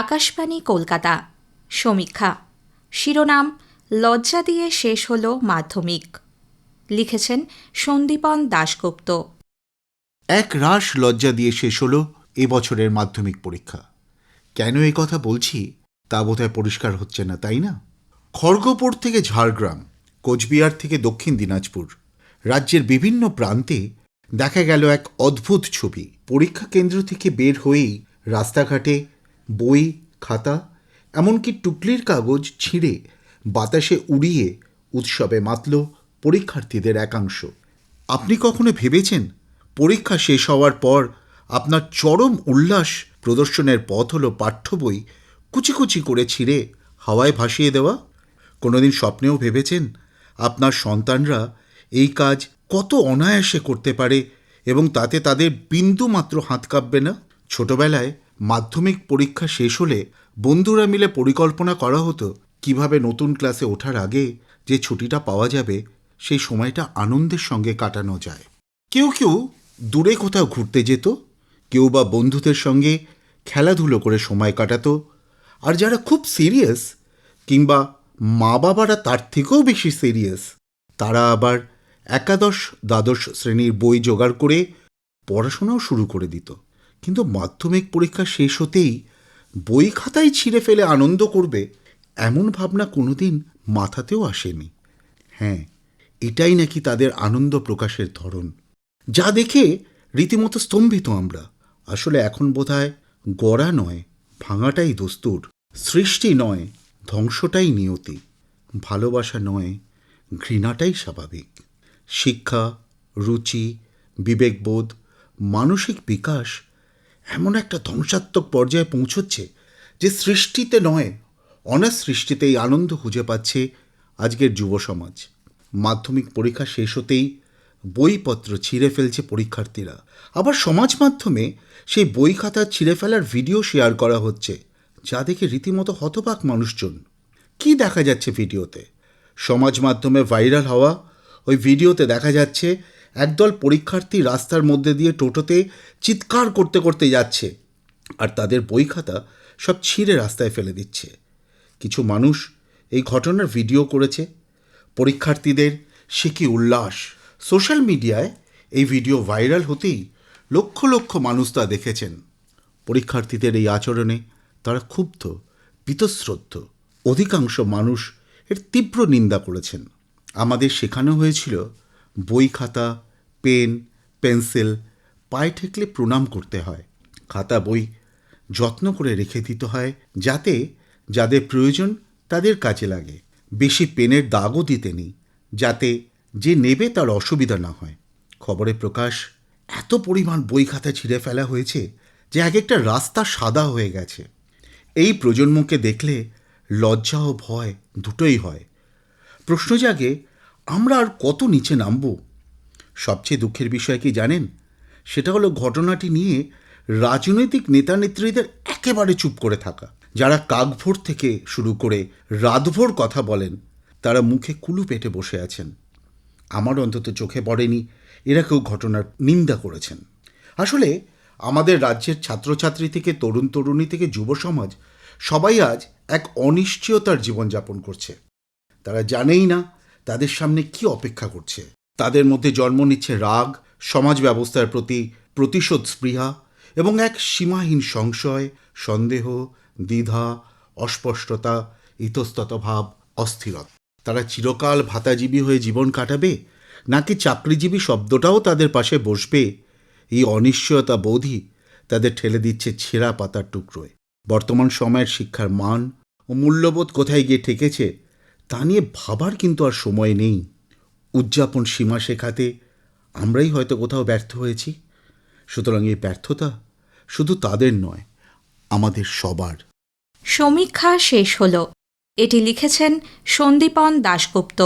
আকাশবাণী কলকাতা। সমীক্ষা। শিরোনাম: লজ্জা দিয়ে শেষ হল মাধ্যমিক। লিখেছেন সন্দীপন দাশগুপ্ত। এক রাশ লজ্জা দিয়ে শেষ হলো এবছরের মাধ্যমিক পরীক্ষা। কেন এই কথা বলছি তা বোধহয় পরিষ্কার হচ্ছে না, তাই না? খড়গপুর থেকে ঝাড়গ্রাম, কোচবিহার থেকে দক্ষিণ দিনাজপুর, রাজ্যের বিভিন্ন প্রান্তে দেখা গেল এক অদ্ভুত ছবি। পরীক্ষা কেন্দ্র থেকে বের হয়েই রাস্তাঘাটে বই, খাতা, এমনকি টুকলির কাগজ ছিঁড়ে বাতাসে উড়িয়ে উৎসবে মাতল পরীক্ষার্থীদের একাংশ। আপনি কখনো ভেবেছেন পরীক্ষা শেষ হওয়ার পর আপনার চরম উল্লাস প্রদর্শনের পথ হলো পাঠ্য বই কুচি কুচি করে ছিঁড়ে হাওয়ায় ভাসিয়ে দেওয়া? কোনোদিন স্বপ্নেও ভেবেছেন আপনার সন্তানরা এই কাজ কত অনায়াসে করতে পারে এবং তাতে তাদের বিন্দু মাত্র হাত কাঁপবে না? ছোটবেলায় মাধ্যমিক পরীক্ষা শেষ হলে বন্ধুরা মিলে পরিকল্পনা করা হতো কিভাবে নতুন ক্লাসে ওঠার আগে যে ছুটিটা পাওয়া যাবে সেই সময়টা আনন্দের সঙ্গে কাটানো যায়। কেউ কেউ দূরে কোথাও ঘুরতে যেত, কেউ বা বন্ধুদের সঙ্গে খেলাধুলো করে সময় কাটাতো, আর যারা খুব সিরিয়াস কিংবা মা বাবারা তার থেকেও বেশি সিরিয়াস, তারা আবার একাদশ দ্বাদশ শ্রেণীর বই জোগাড় করে পড়াশোনাও শুরু করে দিত। কিন্তু মাধ্যমিক পরীক্ষা শেষ হতেই বই খাতায় ছিঁড়ে ফেলে আনন্দ করবে এমন ভাবনা কোনোদিন মাথাতেও আসেনি। হ্যাঁ, এটাই নাকি তাদের আনন্দ প্রকাশের ধরন, যা দেখে রীতিমতো স্তম্ভিত আমরা। আসলে এখন বোধহয় গড়া নয়, ভাঙাটাই দস্তুর। সৃষ্টি নয়, ধ্বংসটাই নিয়তি। ভালোবাসা নয়, ঘৃণাটাই স্বাভাবিক। শিক্ষা, রুচি, বিবেকবোধ, মানসিক বিকাশ এমন একটা ধ্বংসাত্মক পর্যায়ে পৌঁছচ্ছে যে সৃষ্টিতে নয়, অনাসৃষ্টিতেই আনন্দ খুঁজে পাচ্ছে আজকের যুব সমাজ। মাধ্যমিক পরীক্ষা শেষ হতেই বইপত্র ছিঁড়ে ফেলছে পরীক্ষার্থীরা। আবার সমাজ মাধ্যমে সেই বই খাতা ছিঁড়ে ফেলার ভিডিও শেয়ার করা হচ্ছে, যা দেখে রীতিমতো হতবাক মানুষজন। কি দেখা যাচ্ছে ভিডিওতে? সমাজ মাধ্যমে ভাইরাল হওয়া ওই ভিডিওতে দেখা যাচ্ছে একদল পরীক্ষার্থী রাস্তার মধ্যে দিয়ে টোটোতে চিৎকার করতে করতে যাচ্ছে, আর তাদের বই খাতা সব ছিঁড়ে রাস্তায় ফেলে দিচ্ছে। কিছু মানুষ এই ঘটনার ভিডিও করেছে। পরীক্ষার্থীদের সে কি উল্লাস! সোশ্যাল মিডিয়ায় এই ভিডিও ভাইরাল হতেই লক্ষ লক্ষ মানুষ তা দেখেছেন। পরীক্ষার্থীদের এই আচরণে তারা ক্ষুব্ধ, বীতশ্রদ্ধ। অধিকাংশ মানুষ এর তীব্র নিন্দা করেছেন। আমাদের শেখানো হয়েছিল বই খাতা, পেন, পেন্সিল পায়ে ঠেকলে প্রণাম করতে হয়। খাতা বই যত্ন করে রেখে দিতে হয় যাতে যাদের প্রয়োজন তাদের কাজে লাগে। বেশি পেনের দাগও দিতে নেই যাতে যে নেবে তার অসুবিধা না হয়। খবরে প্রকাশ, এত পরিমাণ বই খাতা ছিঁড়ে ফেলা হয়েছে যে এক একটা রাস্তা সাদা হয়ে গেছে। এই প্রজন্মকে দেখলে লজ্জা ও ভয় দুটোই হয়। প্রশ্ন জাগে, আমরা আর কত নিচে নামব? সবচেয়ে দুঃখের বিষয় কি জানেন? সেটা হলো ঘটনাটি নিয়ে রাজনৈতিক নেতা নেত্রীদের একেবারে চুপ করে থাকা। যারা কাকভোর থেকে শুরু করে রাতভোর কথা বলেন, তারা মুখে কুলু পেটে বসে আছেন। আমার অন্তত চোখে পড়েনি এরা কেউ ঘটনার নিন্দা করেছেন। আসলে আমাদের রাজ্যের ছাত্রছাত্রী থেকে তরুণ তরুণী থেকে যুব সমাজ সবাই আজ এক অনিশ্চয়তার জীবনযাপন করছে। তারা জানেই না তাদের সামনে কি অপেক্ষা করছে। তাদের মধ্যে জন্ম নিচ্ছে রাগ, সমাজ ব্যবস্থার প্রতি প্রতিশোধ স্পৃহা এবং এক সীমাহীন সংশয়, সন্দেহ, দ্বিধা, অস্পষ্টতা, ইতস্তত ভাব, অস্থিরতা। তারা চিরকাল ভাতাজীবী হয়ে জীবন কাটাবে নাকি চাকরিজীবী শব্দটাও তাদের পাশে বসবে, এই অনিশ্চয়তা বোধই তাদের ঠেলে দিচ্ছে ছেঁড়া পাতার টুকরোয়। বর্তমান সময়ের শিক্ষার মান ও মূল্যবোধ কোথায় গিয়ে ঠেকেছে তা নিয়ে ভাবার কিন্তু আর সময় নেই। উদযাপন সীমা শেখাতে আমরাই হয়তো কোথাও ব্যর্থ হয়েছি। সুতরাং এই ব্যর্থতা শুধু তাদের নয়, আমাদের সবার। সমীক্ষা শেষ হল। এটি লিখেছেন সন্দীপন দাশগুপ্ত।